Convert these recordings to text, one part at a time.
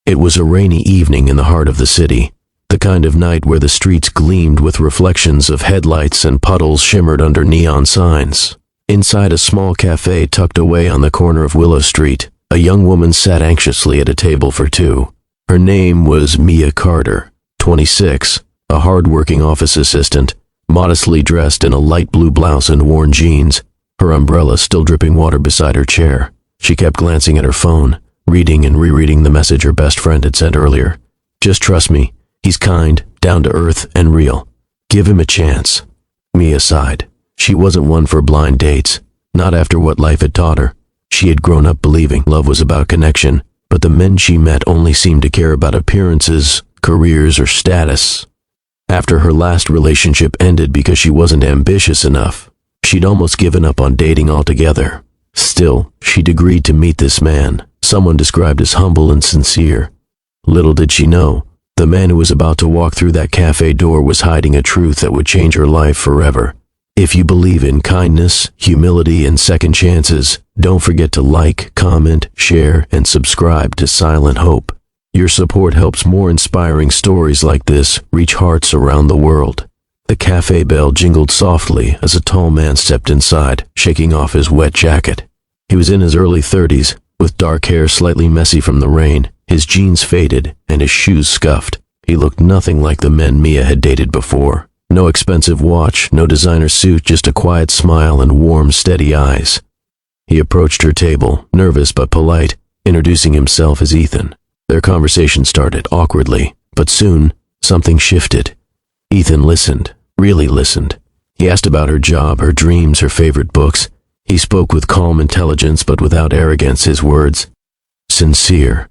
It was a rainy evening in the heart of the city, the kind of night where the streets gleamed with reflections of headlights and puddles shimmered under neon signs. Inside a small cafe tucked away on the corner of Willow Street, a young woman sat anxiously at a table for two. Her name was Mia Carter, 26, a hard-working office assistant, modestly dressed in a light blue blouse and worn jeans, her umbrella still dripping water beside her chair. She kept glancing at her phone, reading and rereading the message her best friend had sent earlier. "Just trust me. He's kind, down to earth, and real. Give him a chance." Mia sighed. She wasn't one for blind dates, not after what life had taught her. She had grown up believing love was about connection, but the men she met only seemed to care about appearances, careers, or status. After her last relationship ended because she wasn't ambitious enough, she'd almost given up on dating altogether. Still, she'd agreed to meet this man, someone described as humble and sincere. Little did she know, the man who was about to walk through that cafe door was hiding a truth that would change her life forever. If you believe in kindness, humility, and second chances, don't forget to like, comment, share, and subscribe to Silent Hope. Your support helps more inspiring stories like this reach hearts around the world. The cafe bell jingled softly as a tall man stepped inside, shaking off his wet jacket. He was in his early 30s, with dark hair slightly messy from the rain, his jeans faded, and his shoes scuffed. He looked nothing like the men Mia had dated before. No expensive watch, no designer suit, just a quiet smile and warm, steady eyes. He approached her table, nervous but polite, introducing himself as Ethan. Their conversation started awkwardly, but soon, something shifted. Ethan listened, really listened. He asked about her job, her dreams, her favorite books. He spoke with calm intelligence but without arrogance, his words sincere.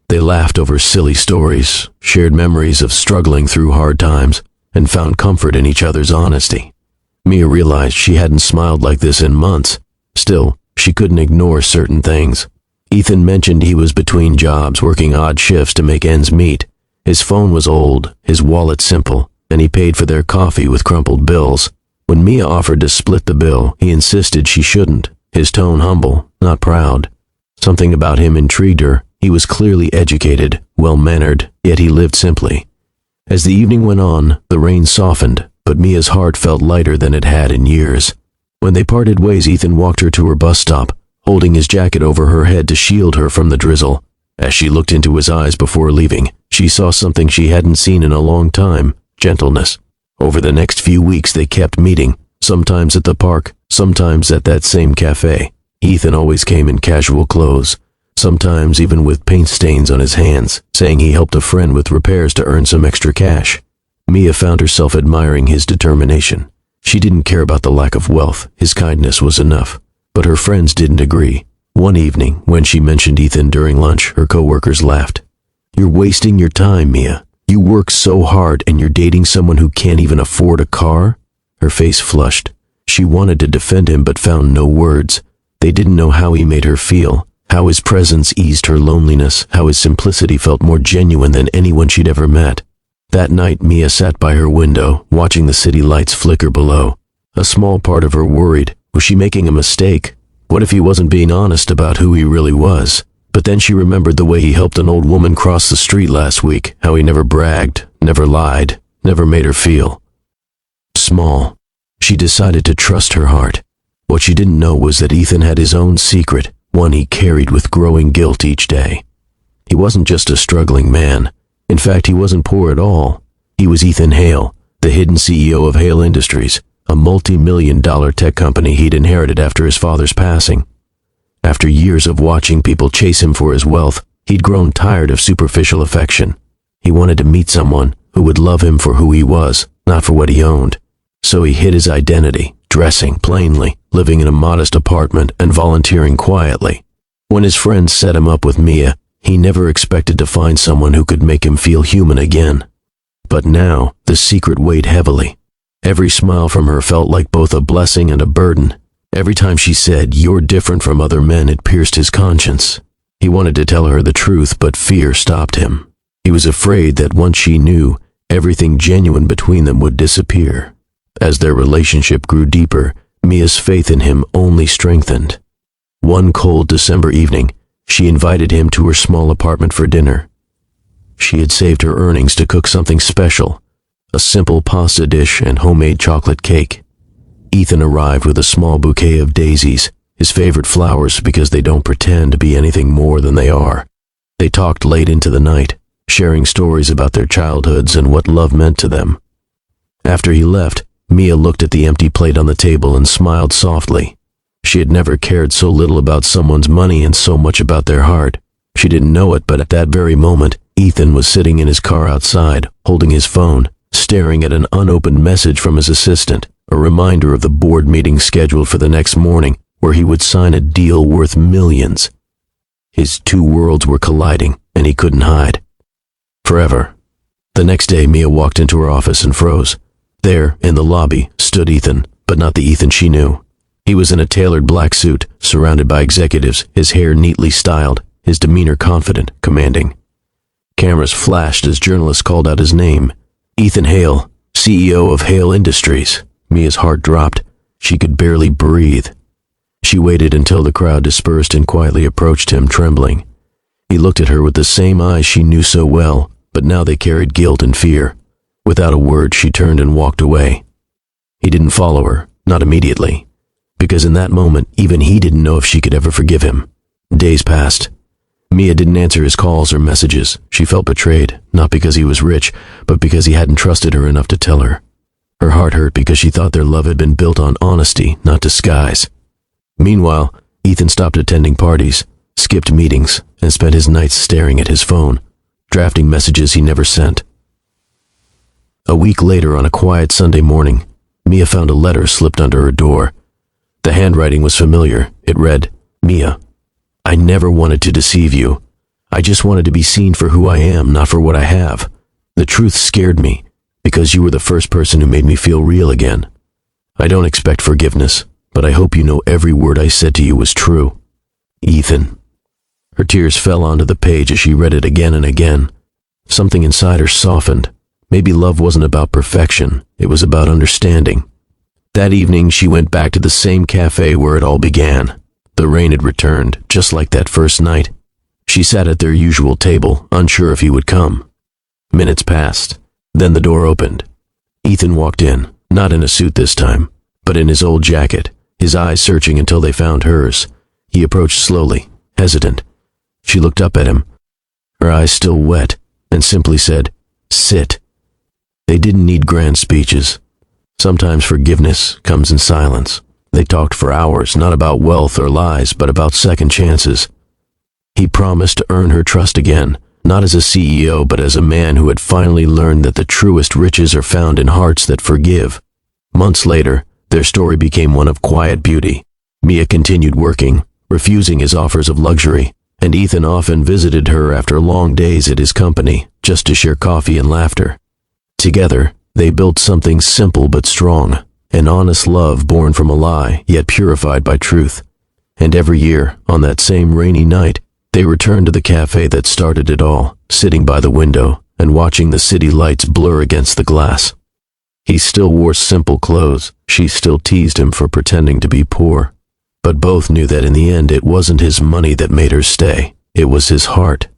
They laughed over silly stories, shared memories of struggling through hard times, and found comfort in each other's honesty. Mia realized she hadn't smiled like this in months. Still, she couldn't ignore certain things. Ethan mentioned he was between jobs, working odd shifts to make ends meet. His phone was old, his wallet simple, and he paid for their coffee with crumpled bills. When Mia offered to split the bill, he insisted she shouldn't, his tone humble, not proud. Something about him intrigued her. He was clearly educated, well-mannered, yet he lived simply. As the evening went on, the rain softened, but Mia's heart felt lighter than it had in years. When they parted ways, Ethan walked her to her bus stop, holding his jacket over her head to shield her from the drizzle. As she looked into his eyes before leaving, she saw something she hadn't seen in a long time: gentleness. Over the next few weeks they kept meeting, sometimes at the park, sometimes at that same cafe. Ethan always came in casual clothes, sometimes even with paint stains on his hands, saying he helped a friend with repairs to earn some extra cash. Mia found herself admiring his determination. She didn't care about the lack of wealth, his kindness was enough. But her friends didn't agree. One evening, when she mentioned Ethan during lunch, her coworkers laughed. "You're wasting your time, Mia. You work so hard and you're dating someone who can't even afford a car?" Her face flushed. She wanted to defend him but found no words. They didn't know how he made her feel, how his presence eased her loneliness, how his simplicity felt more genuine than anyone she'd ever met. That night, Mia sat by her window, watching the city lights flicker below. A small part of her worried, was she making a mistake? What if he wasn't being honest about who he really was? But then she remembered the way he helped an old woman cross the street last week, how he never bragged, never lied, never made her feel small. She decided to trust her heart. What she didn't know was that Ethan had his own secret, one he carried with growing guilt each day. He wasn't just a struggling man. In fact, he wasn't poor at all. He was Ethan Hale, the hidden CEO of Hale Industries, a multi-million-dollar tech company he'd inherited after his father's passing. After years of watching people chase him for his wealth, he'd grown tired of superficial affection. He wanted to meet someone who would love him for who he was, not for what he owned. So he hid his identity, dressing plainly, living in a modest apartment, and volunteering quietly. When his friends set him up with Mia, he never expected to find someone who could make him feel human again. But now, the secret weighed heavily. Every smile from her felt like both a blessing and a burden. Every time she said, "You're different from other men," it pierced his conscience. He wanted to tell her the truth, but fear stopped him. He was afraid that once she knew, everything genuine between them would disappear. As their relationship grew deeper, Mia's faith in him only strengthened. One cold December evening, she invited him to her small apartment for dinner. she had saved her earnings to cook something special, a simple pasta dish and homemade chocolate cake. Ethan arrived with a small bouquet of daisies, his favorite flowers because they don't pretend to be anything more than they are. They talked late into the night, sharing stories about their childhoods and what love meant to them. After he left, Mia looked at the empty plate on the table and smiled softly. She had never cared so little about someone's money and so much about their heart. She didn't know it, but at that very moment, Ethan was sitting in his car outside, holding his phone, staring at an unopened message from his assistant, a reminder of the board meeting scheduled for the next morning, where he would sign a deal worth millions. His two worlds were colliding, and he couldn't hide. Forever. The next day, Mia walked into her office and froze. There, in the lobby, stood Ethan, but not the Ethan she knew. He was in a tailored black suit, surrounded by executives, his hair neatly styled, his demeanor confident, commanding. Cameras flashed as journalists called out his name. Ethan Hale, CEO of Hale Industries. Mia's heart dropped. She could barely breathe. She waited until the crowd dispersed and quietly approached him, trembling. He looked at her with the same eyes she knew so well, but now they carried guilt and fear. Without a word, she turned and walked away. He didn't follow her, not immediately, because in that moment, even he didn't know if she could ever forgive him. Days passed. Mia didn't answer his calls or messages. She felt betrayed, not because he was rich, but because he hadn't trusted her enough to tell her. Her heart hurt because she thought their love had been built on honesty, not disguise. Meanwhile, Ethan stopped attending parties, skipped meetings, and spent his nights staring at his phone, drafting messages he never sent. A week later, on a quiet Sunday morning, Mia found a letter slipped under her door. The handwriting was familiar. It read, "Mia, I never wanted to deceive you. I just wanted to be seen for who I am, not for what I have. The truth scared me, because you were the first person who made me feel real again. I don't expect forgiveness, but I hope you know every word I said to you was true. Ethan." Her tears fell onto the page as she read it again and again. Something inside her softened. Maybe love wasn't about perfection, it was about understanding. That evening, she went back to the same cafe where it all began. The rain had returned, just like that first night. She sat at their usual table, unsure if he would come. Minutes passed. Then the door opened. Ethan walked in, not in a suit this time, but in his old jacket, his eyes searching until they found hers. He approached slowly, hesitant. She looked up at him, her eyes still wet, and simply said, "Sit." They didn't need grand speeches. Sometimes forgiveness comes in silence. They talked for hours, not about wealth or lies, but about second chances. He promised to earn her trust again, not as a CEO, but as a man who had finally learned that the truest riches are found in hearts that forgive. Months later, their story became one of quiet beauty. Mia continued working, refusing his offers of luxury, and Ethan often visited her after long days at his company, just to share coffee and laughter. Together, they built something simple but strong, an honest love born from a lie, yet purified by truth. And every year, on that same rainy night, they returned to the cafe that started it all, sitting by the window and watching the city lights blur against the glass. He still wore simple clothes. She still teased him for pretending to be poor. But both knew that in the end it wasn't his money that made her stay. It was his heart.